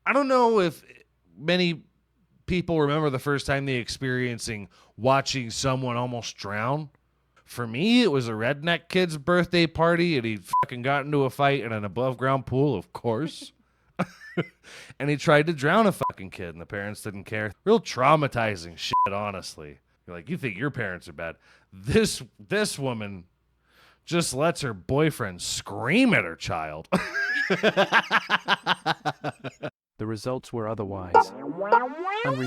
I don't know if many people remember the first time they experiencing watching someone almost drown. For me, it was a redneck kid's birthday party, and he fucking got into a fight in an above ground pool, of course. And he tried to drown a fucking kid, and the parents didn't care. Real traumatizing shit, honestly. You're like, you think your parents are bad. This woman just lets her boyfriend scream at her child. The results were otherwise. Unremarkable.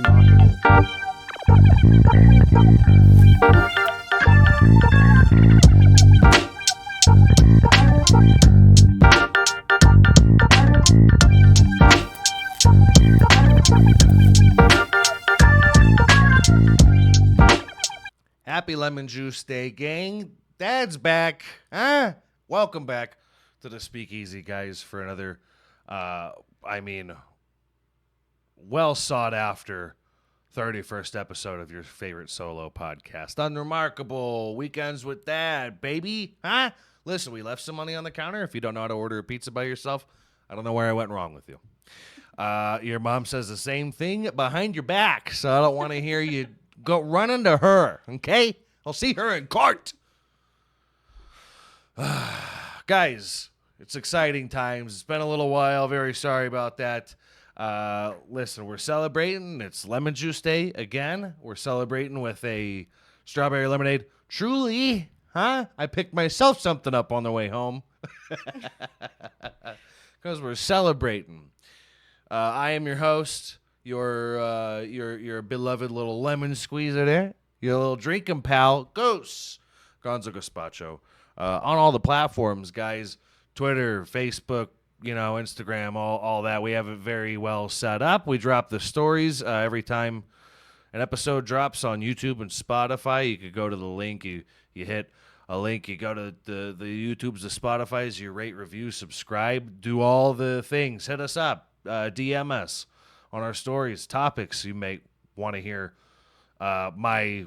Happy Lemon Juice Day, gang. Dad's back. Huh? Welcome back to the Speakeasy, guys, for another, well sought after 31st episode of your favorite solo podcast. Unremarkable. Weekends with Dad, baby. Huh? Listen, we left some money on the counter. If you don't know how to order a pizza by yourself, I don't know where I went wrong with you. Your mom says the same thing behind your back, so I don't want to hear you go run into her, okay? I'll see her in court. Guys, it's exciting times. It's been a little while. Very sorry about that. Listen, we're celebrating. It's Lemon Juice Day again. We're celebrating with a strawberry lemonade. Truly, huh? I picked myself something up on the way home. Because we're celebrating. I am your host, your beloved little lemon squeezer there, your little drinking pal, Goose, Gonzo Gazpacho. On all the platforms, guys, Twitter, Facebook, Instagram, all that. We have it very well set up. We drop the stories every time an episode drops on YouTube and Spotify. You could go to the link, you hit a link, you go to the YouTubes, the Spotify's, you rate, review, subscribe, do all the things. Hit us up, DM us on our stories, topics you may want to hear my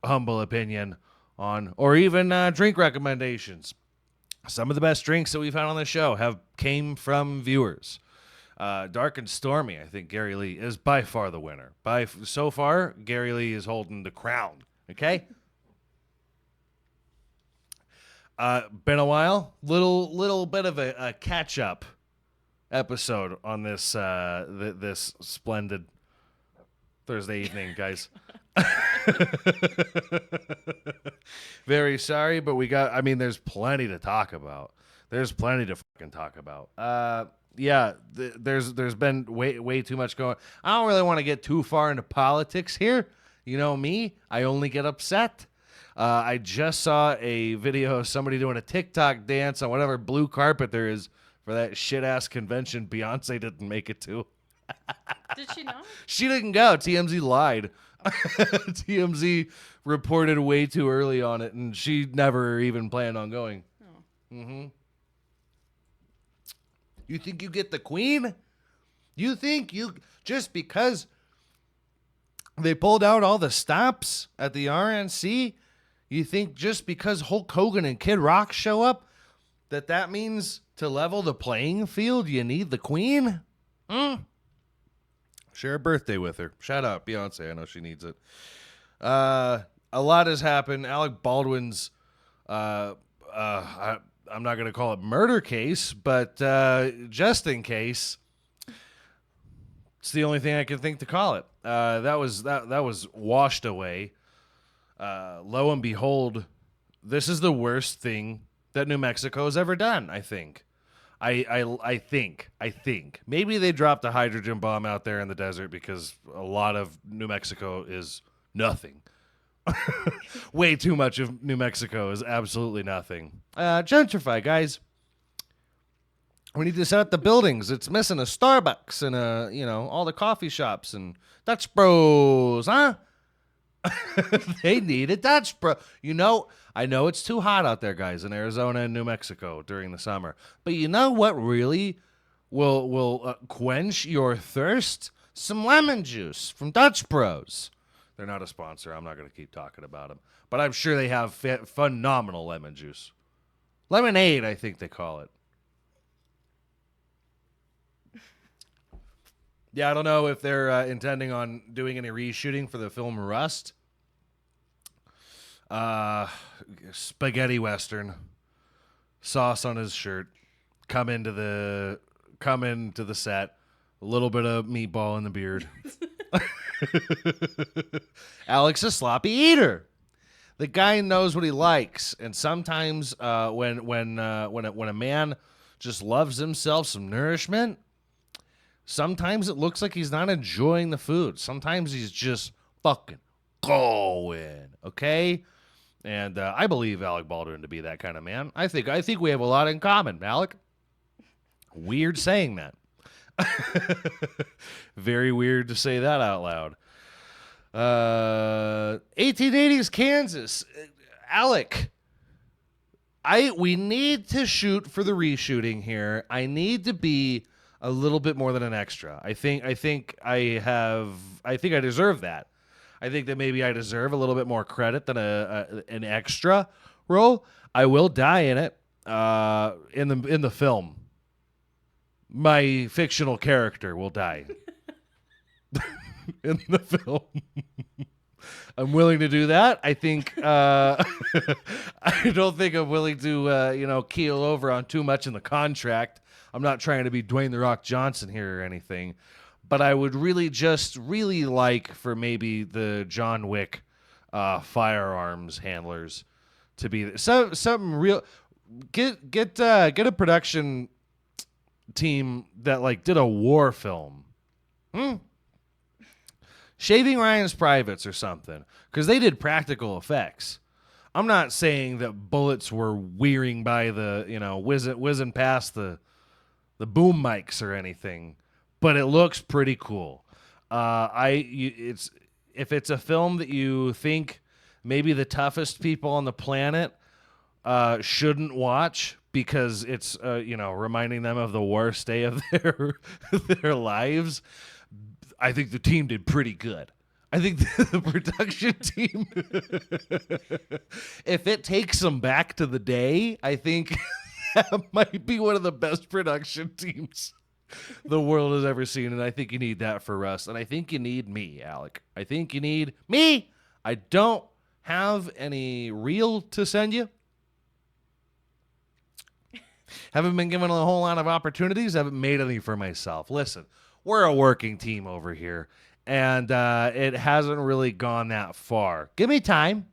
humble opinion on, or even drink recommendations. Some of the best drinks that we've had on the show came from viewers. Dark and Stormy, I think Gary Lee is by far the winner. So far, Gary Lee is holding the crown. Okay. Been a while. Little bit of a catch up episode on this this splendid Thursday evening, guys. Very sorry, but there's plenty to talk about. There's plenty to fucking talk about. There's been way too much going. I don't really want to get too far into politics here. You know me, I only get upset. I just saw a video of somebody doing a TikTok dance on whatever blue carpet there is for that shit-ass convention Beyonce didn't make it to. Did she not? She didn't go. TMZ lied. TMZ reported way too early on it, and she never even planned on going. Oh. Mm-hmm. You think you get the queen? You think just because they pulled out all the stops at the RNC, you think just because Hulk Hogan and Kid Rock show up, that means to level the playing field, you need the queen? Share a birthday with her. Shout out Beyonce. I know she needs it. A lot has happened. Alec Baldwin's, I'm not going to call it murder case, but just in case, it's the only thing I can think to call it. That was washed away. Lo and behold, this is the worst thing that New Mexico has ever done, I think. I think maybe they dropped a hydrogen bomb out there in the desert because a lot of New Mexico is nothing. Way too much of New Mexico is absolutely nothing. Gentrify, guys. We need to set up the buildings. It's missing a Starbucks and all the coffee shops and Dutch Bros, huh? They need a Dutch Bro. I know it's too hot out there, guys, in Arizona and New Mexico during the summer. But you know what really will quench your thirst? Some lemon juice from Dutch Bros. They're not a sponsor. I'm not going to keep talking about them. But I'm sure they have phenomenal lemon juice. Lemonade, I think they call it. Yeah, I don't know if they're intending on doing any reshooting for the film Rust. Spaghetti Western. Sauce on his shirt. Come into the set. A little bit of meatball in the beard. Alex a sloppy eater. The guy knows what he likes, and sometimes when a man just loves himself some nourishment, sometimes it looks like he's not enjoying the food. Sometimes he's just fucking going, okay? And I believe Alec Baldwin to be that kind of man. I think we have a lot in common, Alec. Weird saying that. Very weird to say that out loud. 1880s Kansas. Alec, we need to shoot for the reshooting here. I need to be a little bit more than an extra. I think I deserve that. I think that maybe I deserve a little bit more credit than an extra role. I will die in it. In the film. My fictional character will die in the film. I'm willing to do that. I think I don't think I'm willing to keel over on too much in the contract. I'm not trying to be Dwayne The Rock Johnson here or anything, but I would really like for maybe the John Wick firearms handlers to be something real. Get a production team that like did a war film. Shaving Ryan's Privates or something, because they did practical effects. I'm not saying that bullets were whizzing by whizzing past the boom mics or anything, but it looks pretty cool. If it's a film that you think maybe the toughest people on the planet shouldn't watch because it's reminding them of the worst day of their lives, I think the team did pretty good. I think the production team, if it takes them back to the day, I think that might be one of the best production teams the world has ever seen. And I think you need that for Rust. And I think you need me, Alec. I think you need me. I don't have any reel to send you. Haven't been given a whole lot of opportunities. Haven't made any for myself. Listen, we're a working team over here, and it hasn't really gone that far. Give me time.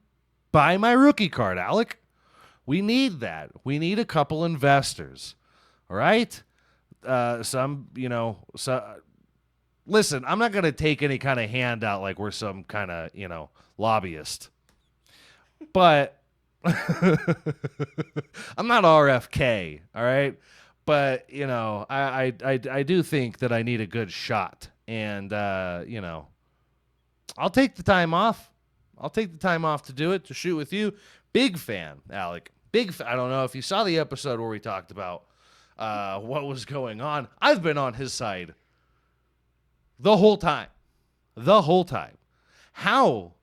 Buy my rookie card, Alec. We need that. We need a couple investors. All right? Listen, I'm not going to take any kind of handout like we're some kind of, lobbyist. But I'm not RFK, all right? But, I do think that I need a good shot. And, I'll take the time off. I'll take the time off to do it, to shoot with you. Big fan, Alec. I don't know if you saw the episode where we talked about what was going on. I've been on his side the whole time. How,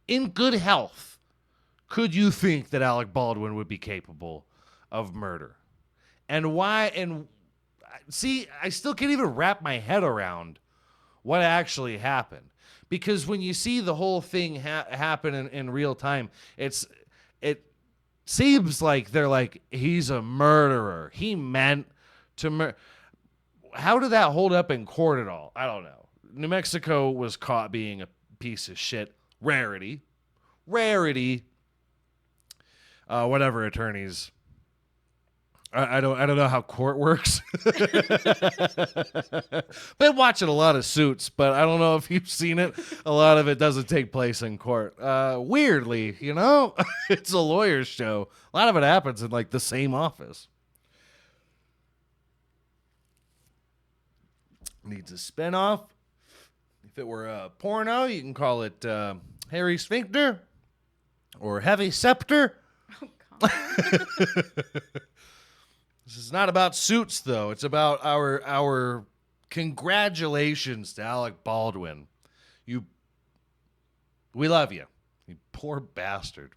in good health, could you think that Alec Baldwin would be capable of murder? And why? And see, I still can't even wrap my head around what actually happened. Because when you see the whole thing happen in real time, it seems like they're like, he's a murderer. He meant to murder. How did that hold up in court at all? I don't know. New Mexico was caught being a piece of shit. Rarity. Whatever, attorneys. I don't know how court works. Been watching a lot of Suits, but I don't know if you've seen it. A lot of it doesn't take place in court. Weirdly, it's a lawyer's show. A lot of it happens in like the same office. Needs a spinoff. If it were a porno, you can call it Hairy Sphincter or Heavy Scepter. Oh, God. This is not about Suits, though. It's about our congratulations to Alec Baldwin. We love you. You poor bastard.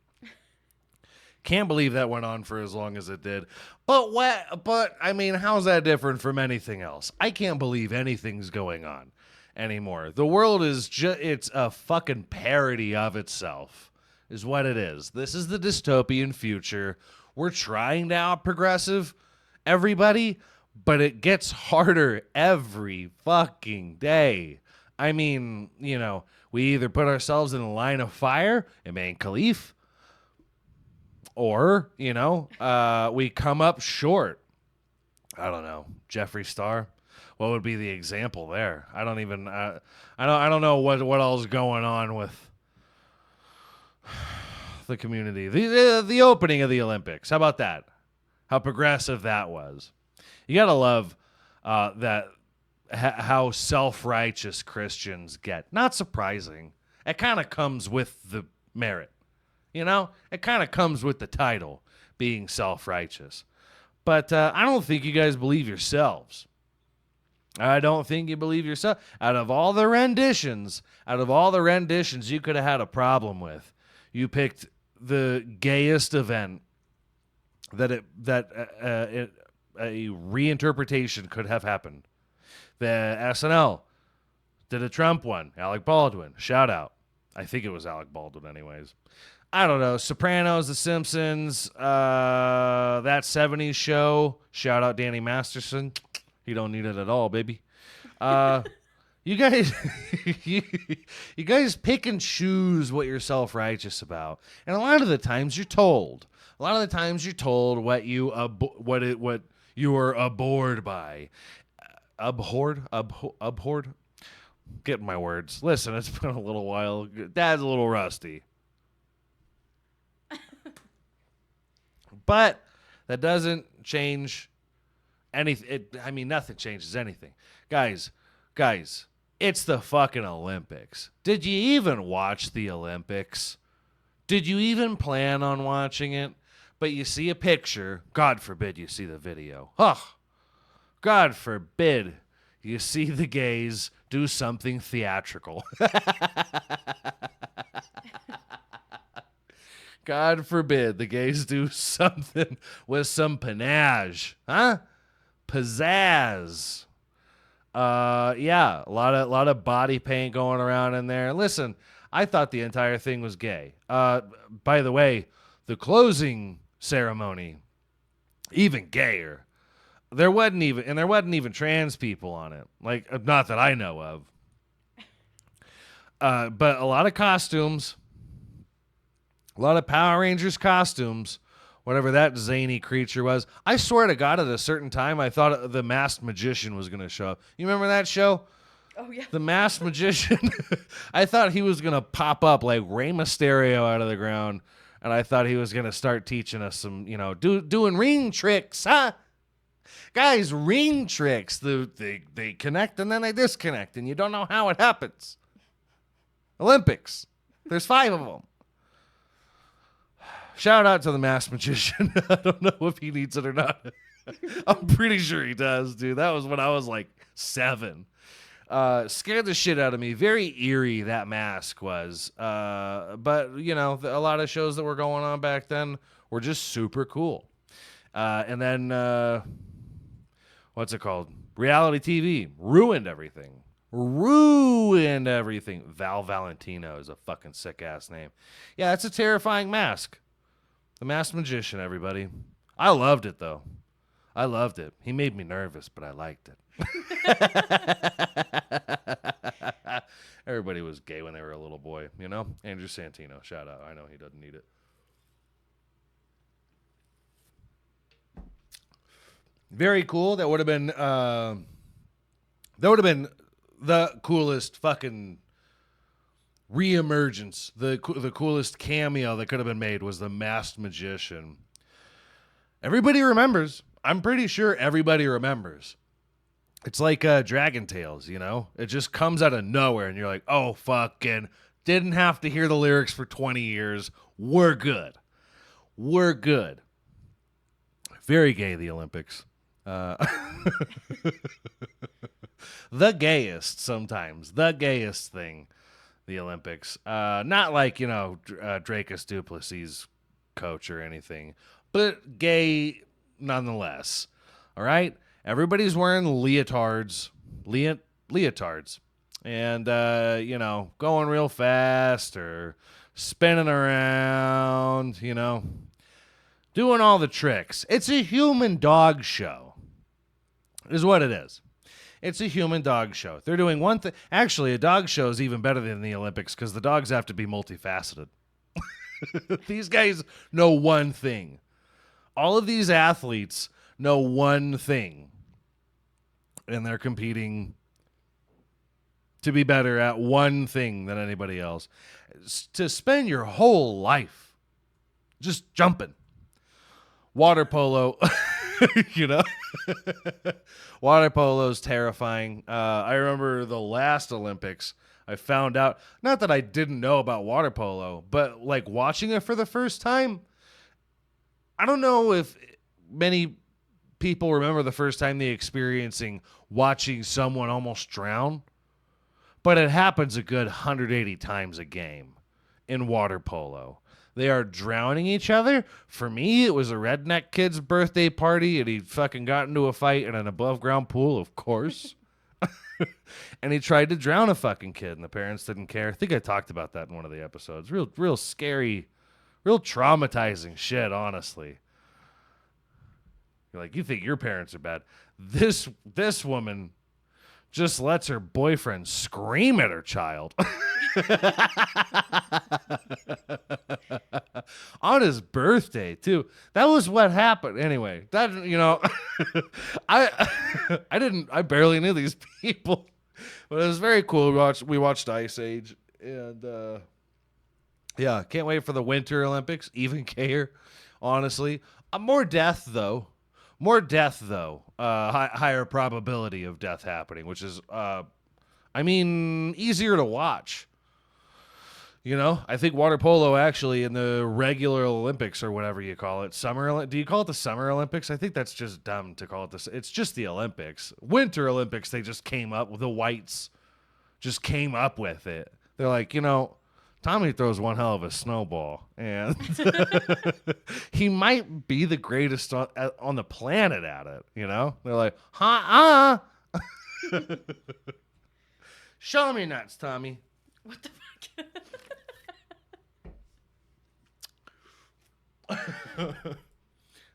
Can't believe that went on for as long as it did. But I mean, how's that different from anything else? I can't believe anything's going on anymore. The world is it's a fucking parody of itself, is what it is. This is the dystopian future. We're trying to out progressive everybody, but it gets harder every fucking day. I mean, we either put ourselves in the line of fire, Imam Khalif, or, we come up short. I don't know. Jeffree Star. What would be the example there? I don't even. I don't know what all's going on with the community. The opening of the Olympics. How about that? How progressive that was. You gotta love that. How self-righteous Christians get. Not surprising. It kind of comes with the merit. It kind of comes with the title, being self-righteous. But I don't think you guys believe yourselves. I don't think you believe yourself. Out of all the renditions you could have had a problem with, you picked the gayest event that a reinterpretation could have happened. The SNL did a Trump one. Alec Baldwin, shout out. I think it was Alec Baldwin, anyways. I don't know. Sopranos, The Simpsons, that 70s show. Shout out Danny Masterson. He don't need it at all, baby. You guys, you guys pick and choose what you're self-righteous about, and a lot of the times you're told. A lot of the times you're told what you are abhorred by. Abhorred. Get my words. Listen, it's been a little while. Dad's a little rusty. But that doesn't change anything. Nothing changes anything. Guys, it's the fucking Olympics. Did you even watch the Olympics? Did you even plan on watching it? But you see a picture. God forbid you see the video. God forbid you see the gays do something theatrical. God forbid the gays do something with some panache. Huh? Pizzazz. Yeah, a lot of body paint going around in there. Listen, I thought the entire thing was gay. By the way, the closing ceremony, even gayer. There wasn't even trans people on it. Like, not that I know of. But a lot of costumes. A lot of Power Rangers costumes, whatever that zany creature was. I swear to God, at a certain time, I thought the Masked Magician was going to show up. You remember that show? Oh, yeah. The Masked Magician. I thought he was going to pop up like Rey Mysterio out of the ground, and I thought he was going to start teaching us some, doing ring tricks, huh? Guys, ring tricks. They connect and then they disconnect, and you don't know how it happens. Olympics. There's 5 of them. Shout out to the Masked Magician. I don't know if he needs it or not. I'm pretty sure he does, dude. That was when I was like 7. Scared the shit out of me. Very eerie, that mask was. But, a lot of shows that were going on back then were just super cool. And then, what's it called? Reality TV. Ruined everything. Val Valentino is a fucking sick-ass name. Yeah, it's a terrifying mask. The Masked Magician, everybody. I loved it, though. I loved it. He made me nervous, but I liked it. Everybody was gay when they were a little boy, Andrew Santino, shout out. I know he doesn't need it. Very cool. That would have been the coolest fucking reemergence. The coolest cameo that could have been made was the Masked Magician. Everybody remembers. I'm pretty sure everybody remembers. It's like Dragon Tales, It just comes out of nowhere, and you're like, oh, fucking, didn't have to hear the lyrics for 20 years. We're good. We're good. Very gay, the Olympics. The gayest sometimes. The gayest thing, the Olympics. Not like, Dracus Duplessis coach or anything, but gay nonetheless. All right? Everybody's wearing leotards. Leotards. And, going real fast or spinning around, doing all the tricks. It's a human dog show, is what it is. It's a human dog show. They're doing one thing. Actually, a dog show is even better than the Olympics because the dogs have to be multifaceted. These guys know one thing. All of these athletes know one thing. And they're competing to be better at one thing than anybody else. To spend your whole life just jumping. Water polo, Water polo is terrifying. I remember the last Olympics, I found out, not that I didn't know about water polo, but like watching it for the first time, I don't know if many people remember the first time they experiencing watching someone almost drown, but it happens a good 180 times a game in water polo. They are drowning each other. For me, it was a redneck kid's birthday party, and he fucking got into a fight in an above-ground pool, of course. And he tried to drown a fucking kid, and the parents didn't care. I think I talked about that in one of the episodes. Real scary, real traumatizing shit, honestly. You're like, you think your parents are bad. This woman just lets her boyfriend scream at her child. On his birthday too. That was what happened. Anyway, that I barely knew these people, but it was very cool. We watched Ice Age, and can't wait for the Winter Olympics. Even gayer, honestly. More death though. Higher probability of death happening, which is easier to watch. I think water polo actually in the regular Olympics or whatever you call it, do you call it the Summer Olympics? I think that's just dumb to call it this. It's just the Olympics. Winter Olympics, they just came up with the whites, just came up with it. They're like, Tommy throws one hell of a snowball, and he might be the greatest on the planet at it. They're like, show me nuts, Tommy. What the fuck?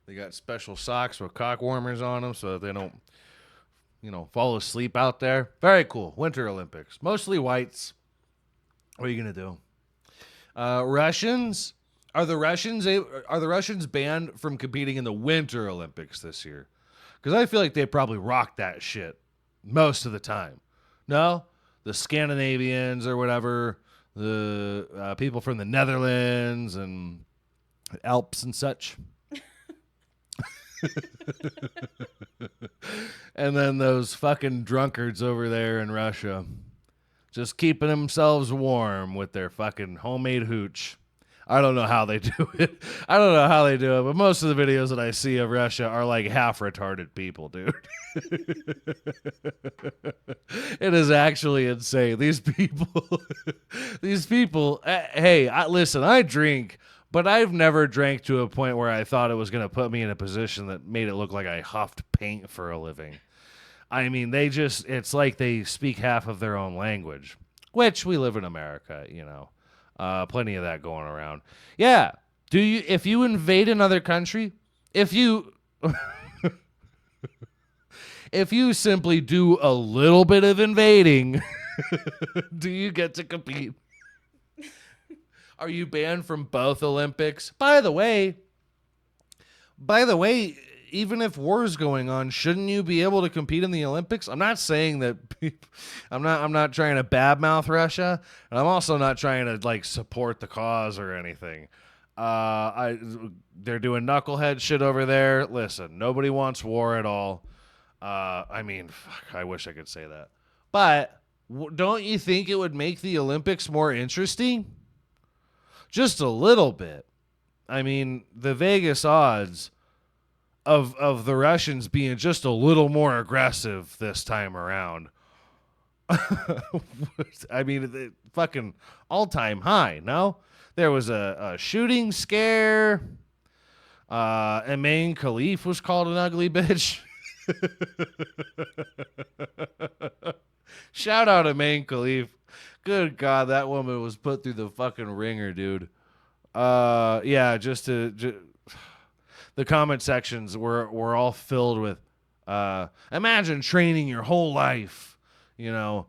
They got special socks with cock warmers on them so that they don't, fall asleep out there. Very cool. Winter Olympics. Mostly whites. What are you going to do? Russians? Are the Russians banned from competing in the Winter Olympics this year? Because I feel like they probably rock that shit most of the time. No? The Scandinavians or whatever, the people from the Netherlands and Alps and such. And then those fucking drunkards over there in Russia just keeping themselves warm with their fucking homemade hooch. I don't know how they do it. But most of the videos that I see of Russia are like half retarded people, dude. It is actually insane. These people, listen, I drink, but I've never drank to a point where I thought it was going to put me in a position that made it look like I huffed paint for a living. I mean, it's like they speak half of their own language, which we live in America, plenty of that going around. Yeah. If you invade another country, if you simply do a little bit of invading, do you get to compete? Are you banned from both Olympics? By the way, even if war's going on, shouldn't you be able to compete in the Olympics? I'm not saying that I'm not trying to badmouth Russia, and I'm also not trying to like support the cause or anything. They're doing knucklehead shit over there. Listen, nobody wants war at all. I wish I could say that. But don't you think it would make the Olympics more interesting? Just a little bit. I mean, the Vegas odds of the Russians being just a little more aggressive this time around I mean, the fucking all-time high, no? There was a shooting scare. Emaine Khalif was called an ugly bitch. Shout out Emaine Khalif. Good God, that woman was put through the fucking ringer, dude. Yeah, the comment sections were all filled with imagine training your whole life, to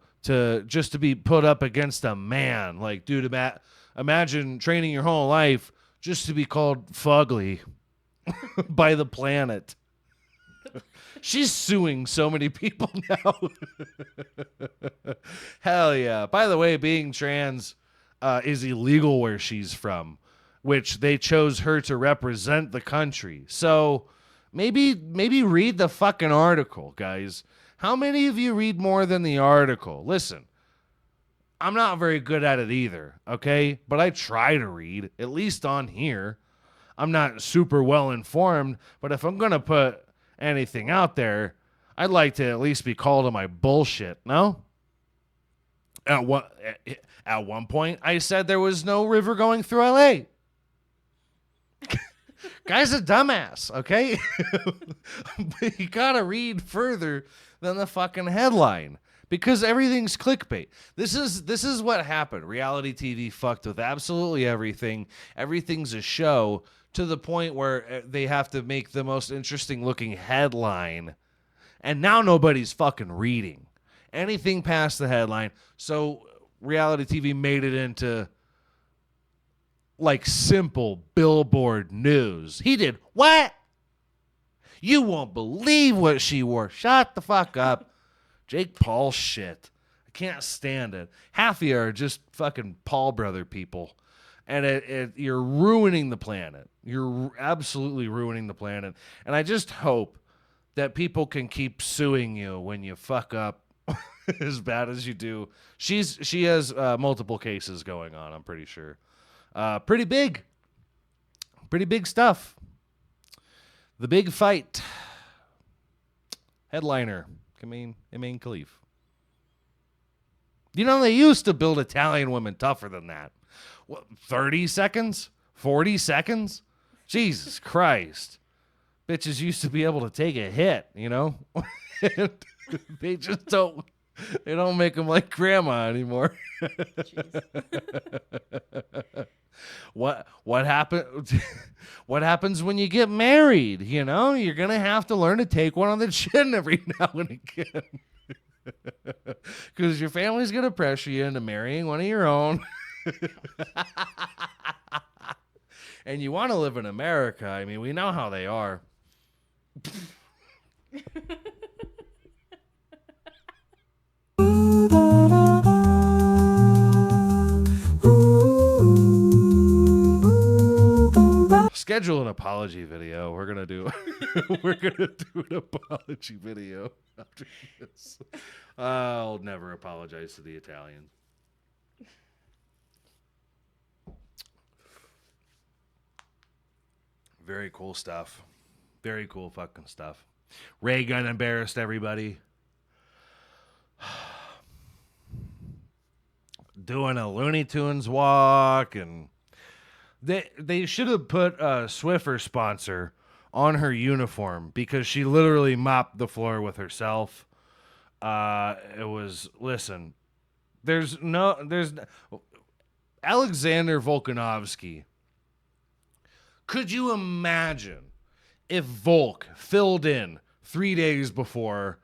be put up against a man. Like, dude, imagine training your whole life just to be called fugly by the planet. She's suing so many people now. Hell yeah. By the way, being trans is illegal where she's from, which they chose her to represent the country. So maybe read the fucking article, guys. How many of you read more than the article? Listen, I'm not very good at it either, okay? But I try to read, at least on here. I'm not super well informed, but if I'm going to put anything out there, I'd like to at least be called on my bullshit, no? At one point, I said there was no river going through LA. Guy's a dumbass, okay? But you gotta read further than the fucking headline because everything's clickbait. This is what happened. Reality TV fucked with absolutely everything. Everything's a show to the point where they have to make the most interesting looking headline. And now nobody's fucking reading anything past the headline. So reality TV made it into like simple billboard news. He did what? You won't believe what she wore. Shut the fuck up. Jake Paul shit. I can't stand it. Half of you are just fucking Paul brother people. And you're ruining the planet. You're absolutely ruining the planet. And I just hope that people can keep suing you when you fuck up as bad as you do. She has multiple cases going on, I'm pretty sure. Pretty big stuff. The big fight. Headliner, Emaine Khalif. They used to build Italian women tougher than that. What, 30 seconds? 40 seconds? Jesus Christ. Bitches used to be able to take a hit, They just don't make them like grandma anymore. What happens when you get married? You're gonna have to learn to take one on the chin every now and again, because your family's gonna pressure you into marrying one of your own. And you want to live in America. I mean, we know how they are. Schedule an apology video. We're gonna do an apology video after this. I'll never apologize to the Italians. Very cool stuff. Very cool fucking stuff. Reagan embarrassed everybody. Doing a Looney Tunes walk, and they should have put a Swiffer sponsor on her uniform because she literally mopped the floor with herself. Listen, there's Alexander Volkanovsky. Could you imagine if Volk filled in 3 days before?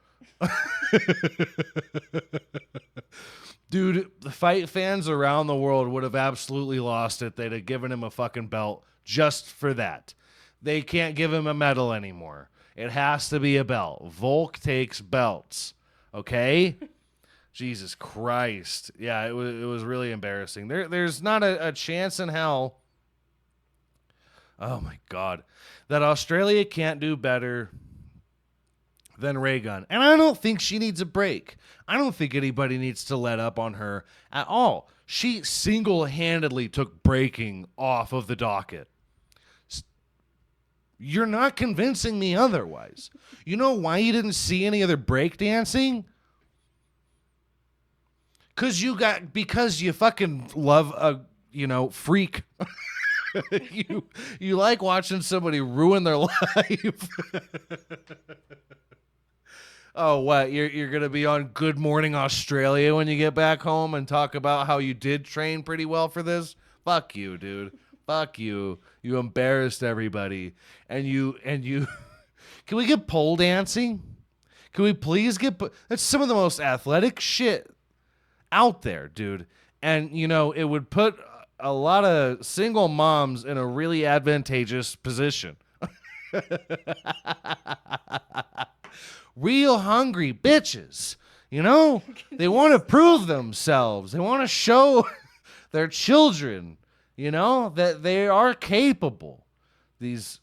Dude, the fight fans around the world would have absolutely lost it. They'd have given him a fucking belt just for that. They can't give him a medal anymore. It has to be a belt. Volk takes belts. Okay? Jesus Christ. Yeah, it was really embarrassing. There's not a chance in hell. Oh, my God. That Australia can't do better than Reagan. And I don't think she needs a break. I don't think anybody needs to let up on her at all. She single-handedly took breaking off of the docket. You're not convincing me otherwise. You know why you didn't see any other breakdancing? because you fucking love a, freak. you like watching somebody ruin their life. Oh, what? You're gonna be on Good Morning Australia when you get back home and talk about how you did train pretty well for this? Fuck you, dude. Fuck you. You embarrassed everybody. And you can we get pole dancing? Can we please that's some of the most athletic shit out there, dude. And it would put a lot of single moms in a really advantageous position. Real hungry bitches, they want to prove themselves. They want to show their children, that they are capable. These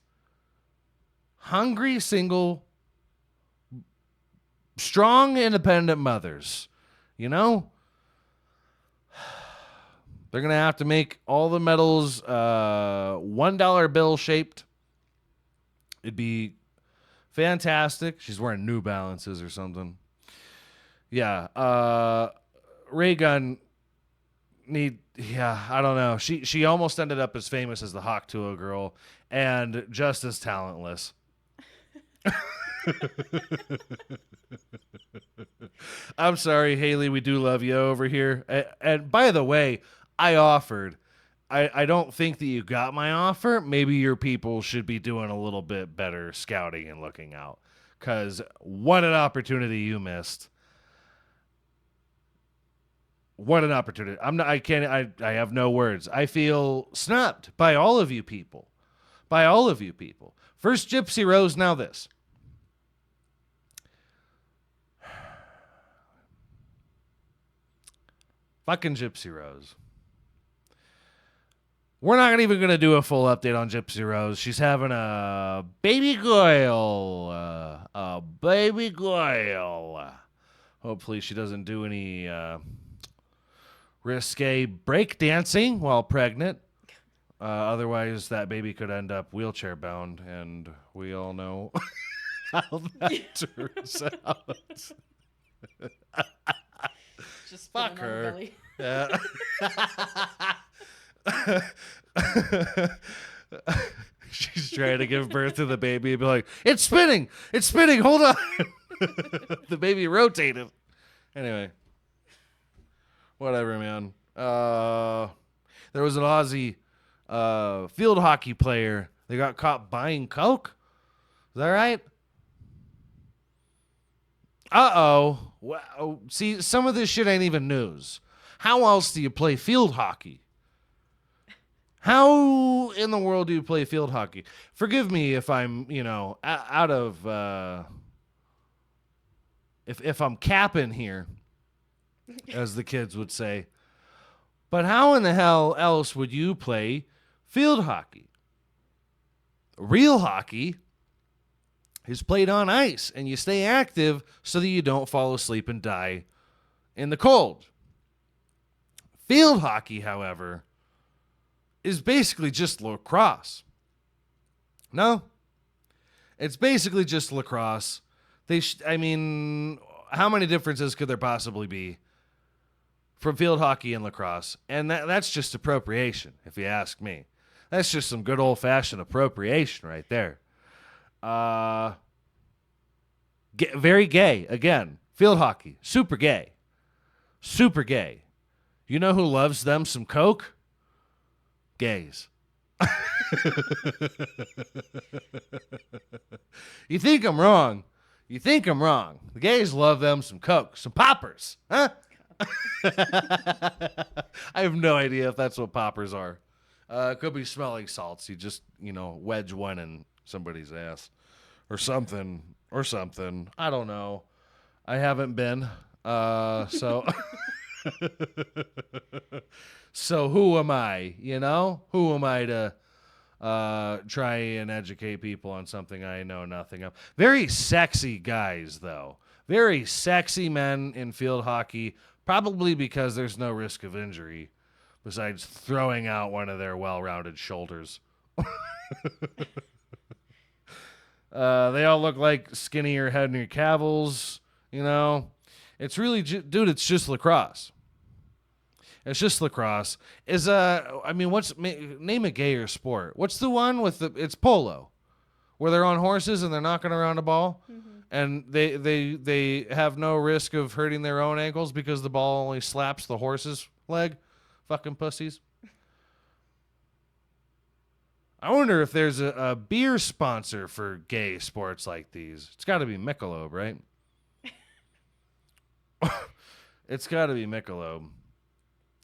hungry, single, strong, independent mothers, they're going to have to make all the medals $1 bill shaped. It'd be fantastic. She's wearing New Balances or something. Yeah. Ray Gun I don't know. She almost ended up as famous as the Hawk Tuah girl and just as talentless. I'm sorry, Haley. We do love you over here. And by the way, I offered. I don't think that you got my offer. Maybe your people should be doing a little bit better scouting and looking out. Because what an opportunity you missed. What an opportunity. I have no words. I feel snubbed by all of you people. By all of you people. First Gypsy Rose, now this. Fucking Gypsy Rose. We're not even going to do a full update on Gypsy Rose. She's having a baby girl. A baby girl. Hopefully she doesn't do any risque break dancing while pregnant. Otherwise, that baby could end up wheelchair bound, and we all know how that turns out. Just Fuck put him on the her. belly. Yeah. She's trying to give birth to the baby and be like, it's spinning, hold on. The baby rotated. Anyway, whatever, man. There was an Aussie field hockey player. They got caught buying coke. Is that right? Uh-oh. Wow. See, some of this shit ain't even news. How else do you play field hockey? How in the world do you play field hockey? Forgive me if I'm, out of, if I'm capping here, as the kids would say. But how in the hell else would you play field hockey? Real hockey is played on ice, and you stay active so that you don't fall asleep and die in the cold. Field hockey, however, is basically just lacrosse. No, it's basically just lacrosse. How many differences could there possibly be from field hockey and lacrosse? And that's just appropriation, if you ask me. That's just some good old-fashioned appropriation right there. Very gay, again. Field hockey, super gay. Super gay. You know who loves them some coke? Gays. You think I'm wrong. The gays love them some coke, some poppers, huh? I have no idea if that's what poppers are. It could be smelling salts. You just, wedge one in somebody's ass or something. I don't know. I haven't been. So so who am I? Who am I to try and educate people on something I know nothing of? Very sexy guys, though. Very sexy men in field hockey, probably because there's no risk of injury besides throwing out one of their well-rounded shoulders. They all look like skinnier Henry Cavills, It's really, dude, it's just lacrosse. It's just lacrosse. Name a gayer sport. What's the one with it's polo, where they're on horses and they're knocking around a ball, and they have no risk of hurting their own ankles because the ball only slaps the horse's leg. Fucking pussies. I wonder if there's a beer sponsor for gay sports like these. It's got to be Michelob, right? It's got to be Michelob.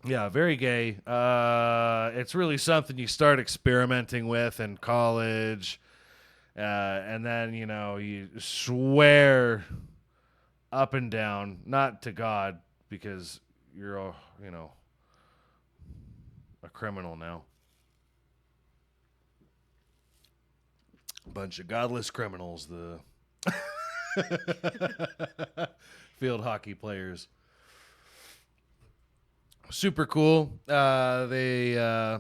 Yeah, very gay. It's really something you start experimenting with in college. And then, you swear up and down, not to God, because you're a criminal now. Bunch of godless criminals, the field hockey players. Super cool. They're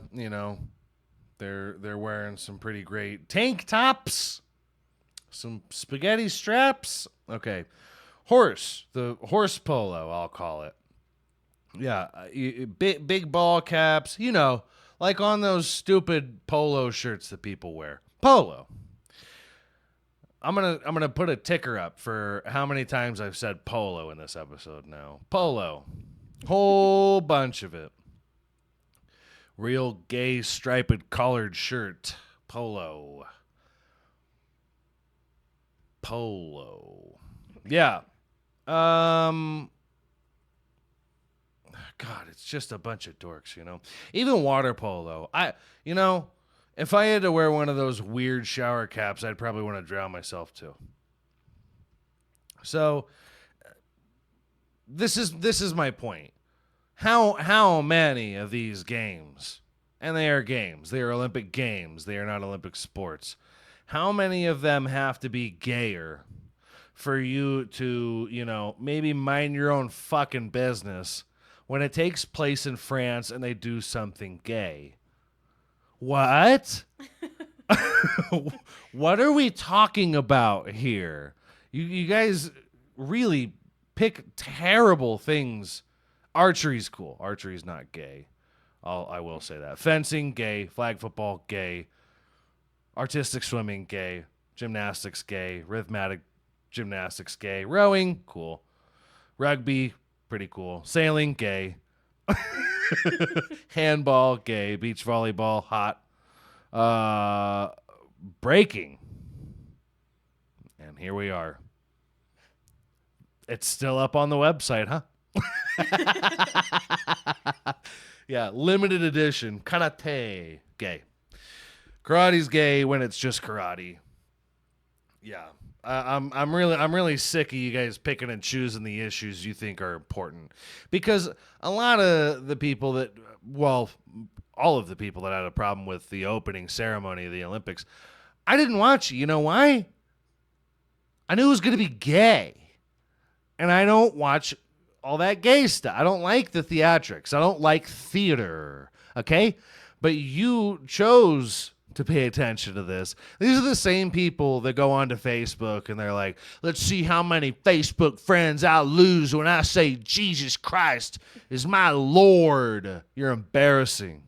wearing some pretty great tank tops, some spaghetti straps. Okay, the horse polo, I'll call it. Yeah, big ball caps. Like on those stupid polo shirts that people wear. Polo. I'm gonna put a ticker up for how many times I've said polo in this episode now. Polo. Whole bunch of it. Real gay striped collared shirt. Polo. Yeah. God, it's just a bunch of dorks, Even water polo. If I had to wear one of those weird shower caps, I'd probably want to drown myself too. So this is my point. How many of these games, and they are games, they are Olympic games, they are not Olympic sports. How many of them have to be gayer for you to, maybe mind your own fucking business when it takes place in France and they do something gay? What? What are we talking about here? You guys really pick terrible things. Archery's cool. Archery's not gay. I will say that. Fencing, gay. Flag football, gay. Artistic swimming, gay. Gymnastics, gay. Rhythmic gymnastics, gay. Rowing, cool. Rugby, pretty cool. Sailing, gay. Handball, gay. Beach volleyball, hot. Breaking. And here we are. It's still up on the website, huh? Yeah, limited edition. Karate, gay. Karate's gay when it's just karate. Yeah. I'm really sick of you guys picking and choosing the issues you think are important, because a lot of the people that, all of the people that had a problem with the opening ceremony of the Olympics, I didn't watch it. You know why? I knew it was going to be gay, and I don't watch all that gay stuff. I don't like the theatrics. I don't like theater. Okay, but you chose to pay attention to this. These are the same people that go onto Facebook and they're like, let's see how many Facebook friends I'll lose when I say Jesus Christ is my Lord. You're embarrassing.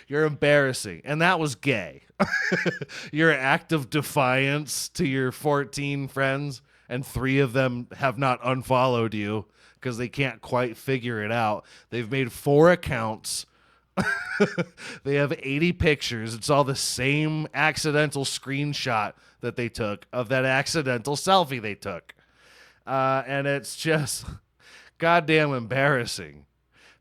You're embarrassing. And that was gay. Your act of defiance to your 14 friends, and 3 of them have not unfollowed you because they can't quite figure it out. They've made 4 accounts. They have 80 pictures. It's all the same accidental screenshot that they took of that accidental selfie they took. And it's just goddamn embarrassing.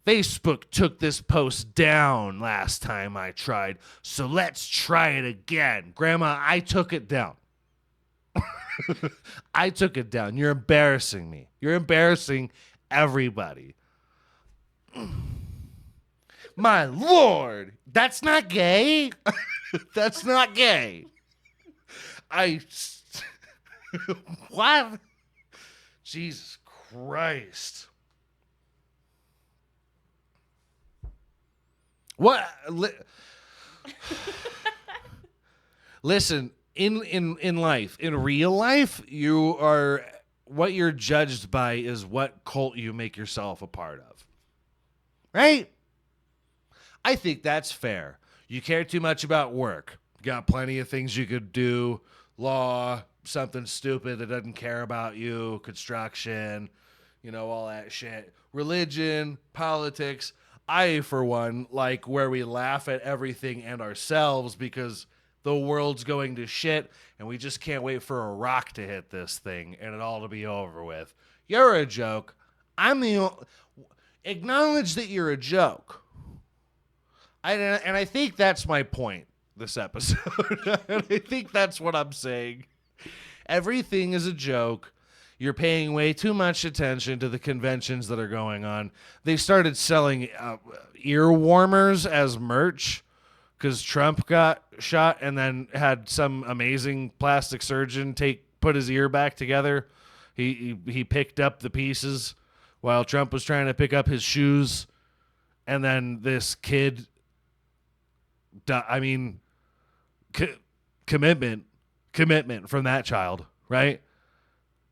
Facebook took this post down last time I tried, so let's try it again. Grandma, I took it down. I took it down. You're embarrassing me. You're embarrassing everybody. My Lord, that's not gay. That's not gay. What? Jesus Christ. What? Listen, in life, in real life, you are what you're judged by is what cult you make yourself a part of. Right? I think that's fair. You care too much about work. You got plenty of things you could do. Law, something stupid that doesn't care about you, construction, all that shit. Religion, politics. I, for one, like where we laugh at everything and ourselves because the world's going to shit and we just can't wait for a rock to hit this thing and it all to be over with. You're a joke. Acknowledge that you're a joke. And I think that's my point this episode. And I think that's what I'm saying. Everything is a joke. You're paying way too much attention to the conventions that are going on. They started selling ear warmers as merch because Trump got shot and then had some amazing plastic surgeon put his ear back together. He picked up the pieces while Trump was trying to pick up his shoes. And then this kid, commitment from that child, right?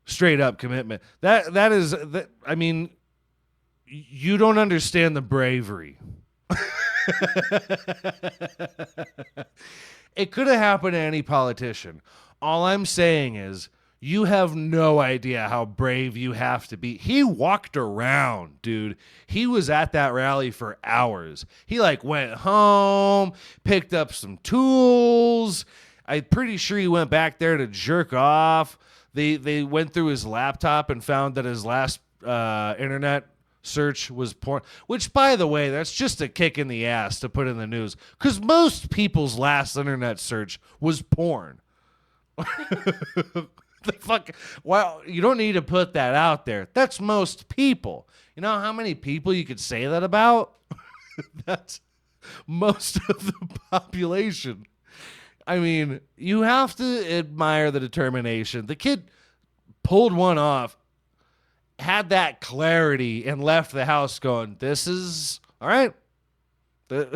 Straight up commitment. That is, you don't understand the bravery. It could have happened to any politician. All I'm saying is you have no idea how brave you have to be. He walked around, dude. He was at that rally for hours. He went home, picked up some tools. I'm pretty sure he went back there to jerk off. They went through his laptop and found that his last internet search was porn, which, by the way, that's just a kick in the ass to put in the news because most people's last internet search was porn. The fuck? Well, you don't need to put that out there. That's most people. You know how many people you could say that about? That's most of the population. I mean, you have to admire the determination. The kid pulled one off, had that clarity, and left the house going, this is all right. Dad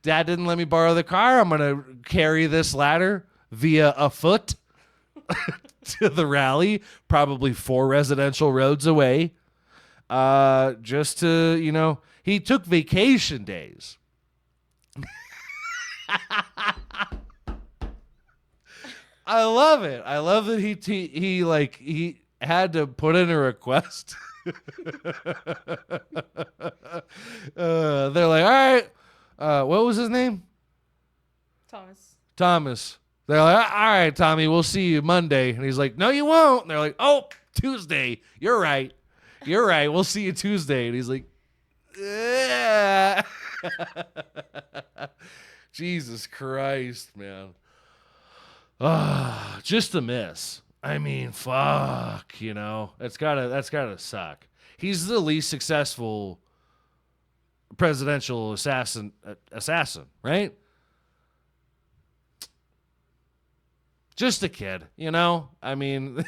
didn't let me borrow the car. I'm going to carry this ladder via a foot to the rally, probably 4 residential roads away. Just to, he took vacation days. I love it. I love that he had to put in a request. They're like, all right, what was his name? Thomas. They're like, all right, Tommy, we'll see you Monday. And he's like, no, you won't. And they're like, oh, Tuesday. You're right. We'll see you Tuesday. And he's like, yeah. Jesus Christ, man. Just a miss. I mean, fuck, that's gotta suck. He's the least successful presidential assassin, right? Just a kid, I mean,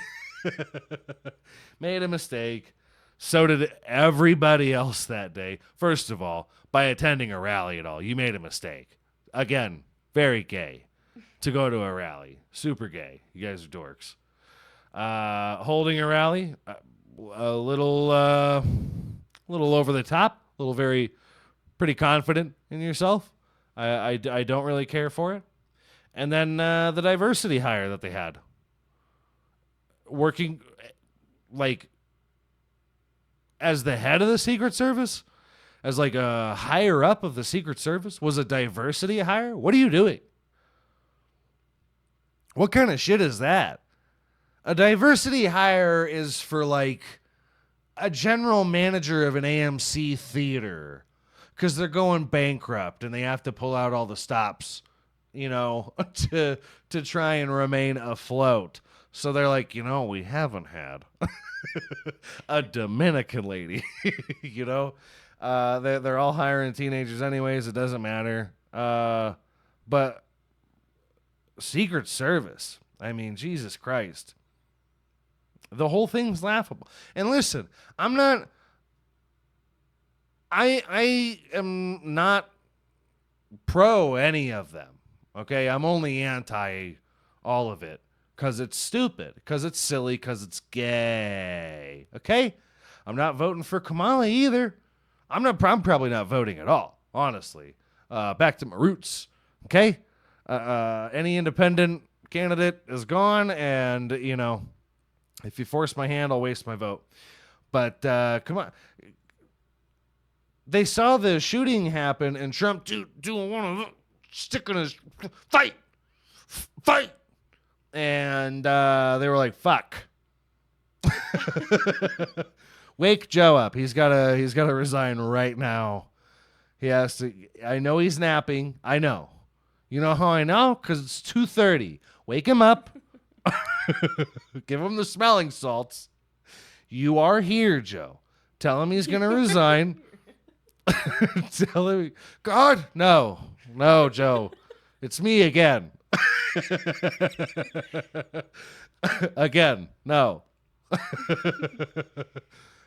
made a mistake. So did everybody else that day. First of all, by attending a rally at all, you made a mistake. Again, very gay to go to a rally. Super gay. You guys are dorks. Holding a rally, a little over the top, pretty confident in yourself. I don't really care for it. And then the diversity hire that they had, working as the head of the Secret Service, as a higher up of the Secret Service, was a diversity hire. What are you doing? What kind of shit is that? A diversity hire is for a general manager of an AMC theater because they're going bankrupt and they have to pull out all the stops, to try and remain afloat. So they're like, we haven't had a Dominican lady, they're all hiring teenagers anyways. It doesn't matter. But Secret Service, I mean, Jesus Christ. The whole thing's laughable. And listen, I am not pro any of them. Okay, I'm only anti all of it. because it's stupid, because it's silly, because it's gay. Okay? I'm not voting for Kamala either. I'm probably not voting at all, honestly. Back to my roots. Okay? Any independent candidate is gone, and, if you force my hand, I'll waste my vote. But come on. They saw the shooting happen, and Trump doing one of them, sticking his fight, and they were like, "Fuck." Wake Joe up. He's gotta resign right now. He has to. I know he's napping. I know. You know how I know? Because it's 2:30. Wake him up. Give him the smelling salts. You are here, Joe. Tell him he's gonna resign. Tell him, God, no, Joe, it's me again. Again, no.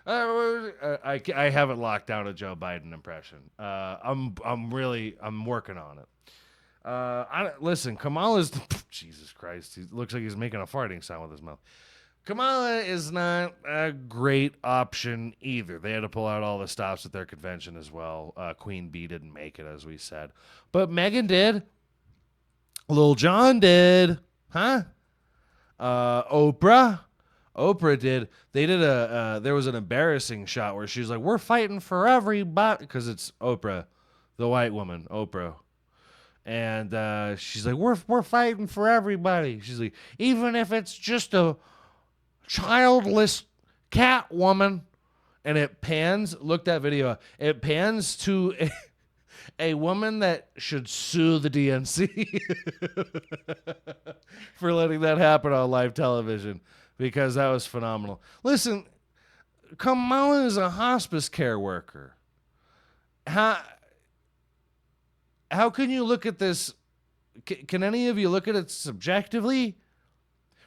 I haven't locked down a Joe Biden impression. I'm working on it. Listen, Kamala's Jesus Christ. He looks like he's making a farting sound with his mouth. Kamala is not a great option either. They had to pull out all the stops at their convention as well. Queen Bee didn't make it, as we said. But Meghan did. Lil Jon did. Huh? Oprah did. They did there was an embarrassing shot where she was like, we're fighting for everybody. Because it's Oprah, the white woman, Oprah. And she's like, we're fighting for everybody. She's like, even if it's just a childless cat woman. And it pans, look that video up. It pans to a woman that should sue the DNC for letting that happen on live television, because that was phenomenal. Listen, Kamala is a hospice care worker. How can you look at this? Can any of you look at it subjectively?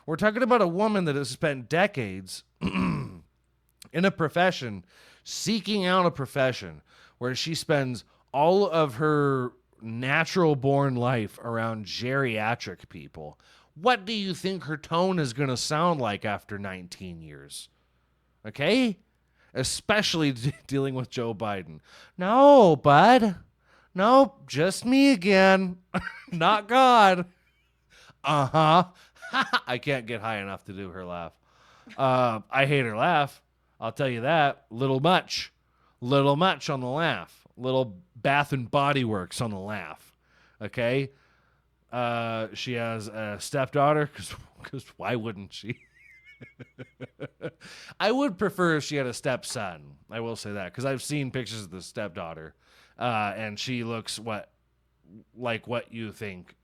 We're talking about a woman that has spent decades in a profession, seeking out a profession where she spends all of her natural born life around geriatric people. What do you think her tone is going to sound like after 19 years? Okay? Especially dealing with Joe Biden. No, bud. Nope, just me again. Not God. Uh-huh. I can't get high enough to do her laugh. I hate her laugh. I'll tell you that. Little much on the laugh. Little Bath and Body Works on the laugh. Okay? She has a stepdaughter, because why wouldn't she? I would prefer if she had a stepson. I will say that, because I've seen pictures of the stepdaughter, and she looks like what you think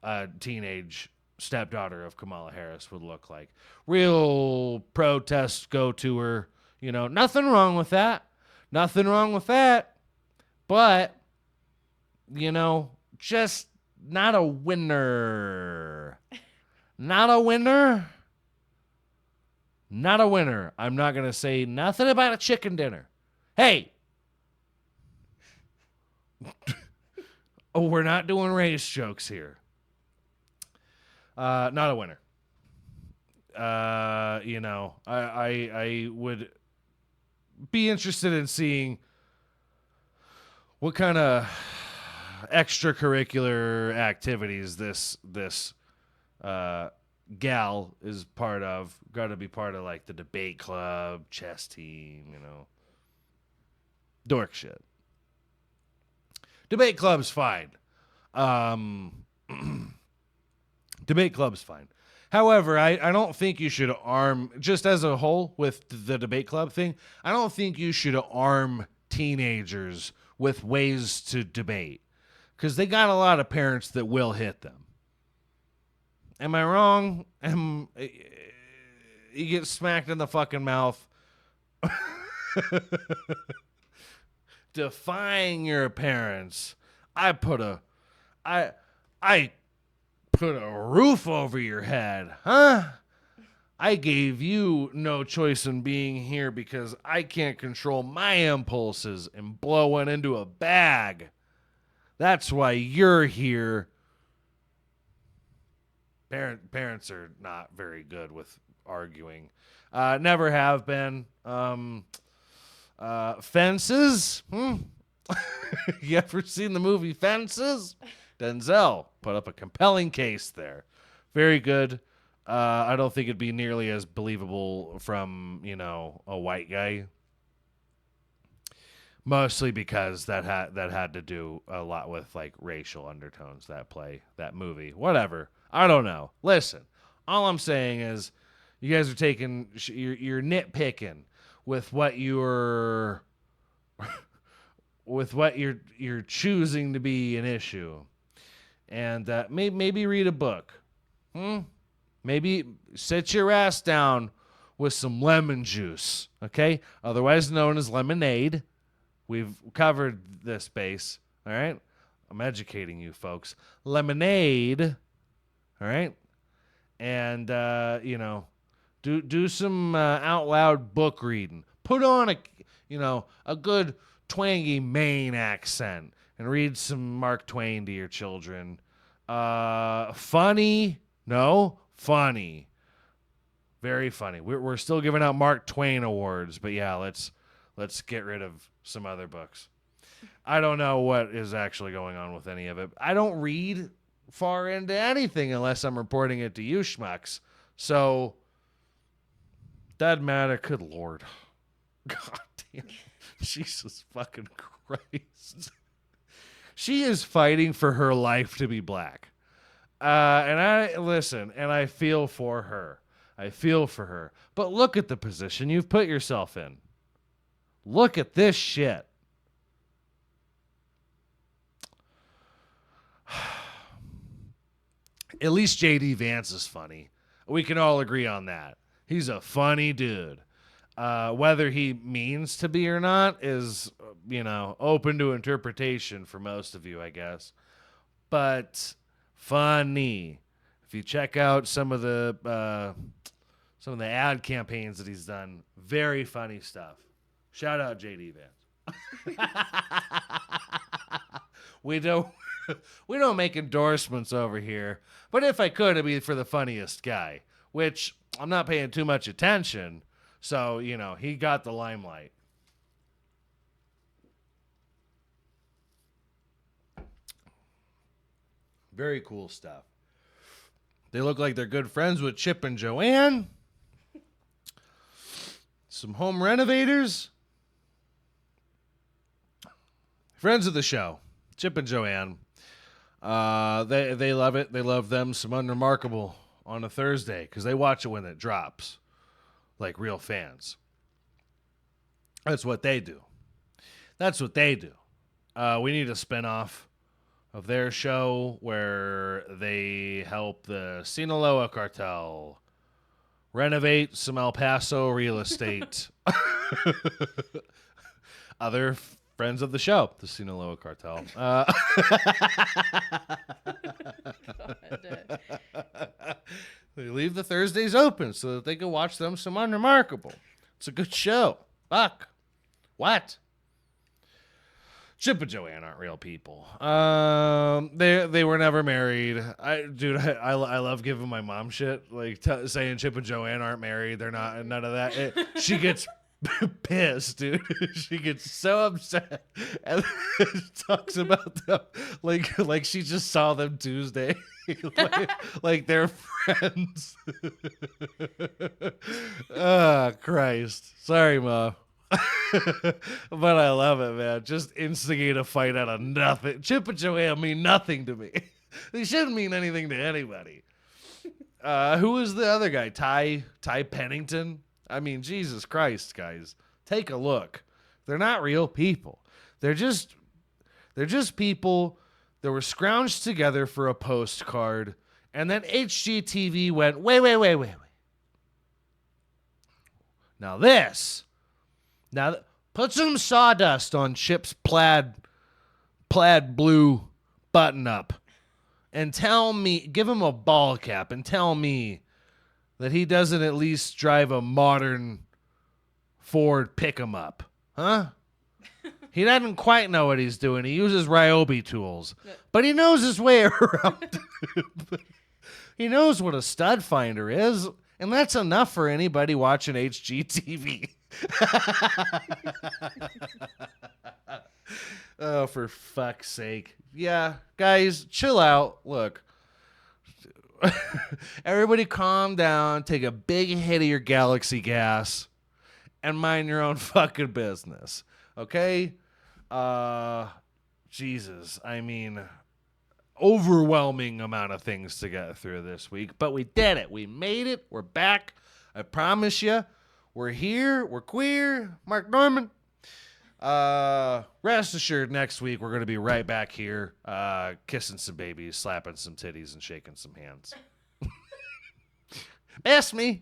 a teenage stepdaughter of Kamala Harris would look like. Real protest go to her. Nothing wrong with that. But, just not a winner. Not a winner. I'm not going to say nothing about a chicken dinner. Hey. Oh, we're not doing race jokes here. Not a winner. I would be interested in seeing what kind of extracurricular activities this gal is part of. Got to be part of like the debate club, chess team, dork shit. Debate club's fine. Debate club's fine. However, I don't think you should arm, just as a whole with the debate club thing, I don't think you should arm teenagers with ways to debate, because they got a lot of parents that will hit them. Am I wrong? You get smacked in the fucking mouth. Defying your parents. I put a roof over your head, huh? I gave you no choice in being here because I can't control my impulses and blow one into a bag. That's why you're here. Parents are not very good with arguing. Never have been. Fences? You ever seen the movie Fences? Denzel put up a compelling case there. Very good. I don't think it'd be nearly as believable from, a white guy. Mostly because that had to do a lot with like racial undertones, that movie. Whatever. I don't know. Listen, all I'm saying is you guys are taking you're nitpicking with what you're you're choosing to be an issue. And maybe read a book. Maybe sit your ass down with some lemon juice, okay? Otherwise known as lemonade. We've covered this base, all right? I'm educating you folks. Lemonade, all right? And, do some out loud book reading. Put on a good twangy Maine accent and read some Mark Twain to your children. Funny? No, funny. Very funny. We're still giving out Mark Twain awards, but yeah, let's get rid of some other books. I don't know what is actually going on with any of it. I don't read far into anything unless I'm reporting it to you schmucks. So, doesn't matter. Good Lord. God damn. Jesus fucking Christ. She is fighting for her life to be black. And I feel for her. I feel for her. But look at the position you've put yourself in. Look at this shit. At least J.D. Vance is funny. We can all agree on that. He's a funny dude. Whether he means to be or not is, open to interpretation for most of you, I guess. But funny. If you check out some of the ad campaigns that he's done, very funny stuff. Shout out J.D. Vance. We don't make endorsements over here, but if I could, it'd be for the funniest guy, which I'm not paying too much attention. So, he got the limelight. Very cool stuff. They look like they're good friends with Chip and Joanne. Some home renovators. Friends of the show, Chip and Joanne. They love it. They love them some Unremarkable on a Thursday because they watch it when it drops. Like real fans. That's what they do. We need a spinoff of their show where they help the Sinaloa cartel renovate some El Paso real estate. Other friends of the show, the Sinaloa cartel. They leave the Thursdays open so that they can watch them some Unremarkable. It's a good show. Fuck. What? Chip and Joanne aren't real people. They were never married. I love giving my mom shit, like saying Chip and Joanne aren't married. They're not. None of that. She gets pissed, dude. She gets so upset and talks about them like she just saw them Tuesday. like they're friends. Oh, Christ. Sorry, Mom. But I love it, man. Just instigate a fight out of nothing. Chip and Joanne mean nothing to me. They shouldn't mean anything to anybody. Who is the other guy? Ty Pennington? I mean, Jesus Christ, guys. Take a look. They're not real people. They're just people that were scrounged together for a postcard, and then HGTV went, wait. Now put some sawdust on Chip's plaid blue button-up, and give him a ball cap, and tell me that he doesn't at least drive a modern Ford pick-em-up, huh? He doesn't quite know what he's doing. He uses Ryobi tools, but he knows his way around. He knows what a stud finder is, and that's enough for anybody watching HGTV. Oh, for fuck's sake. Yeah, guys, chill out. Look. Everybody calm down, take a big hit of your galaxy gas, and mind your own fucking business. Okay? Jesus. I mean, overwhelming amount of things to get through this week, but we did it. We made it. We're back. I promise you. We're here. We're queer. Mark Norman. Rest assured, next week we're going to be right back here, kissing some babies, slapping some titties, and shaking some hands. Ask me.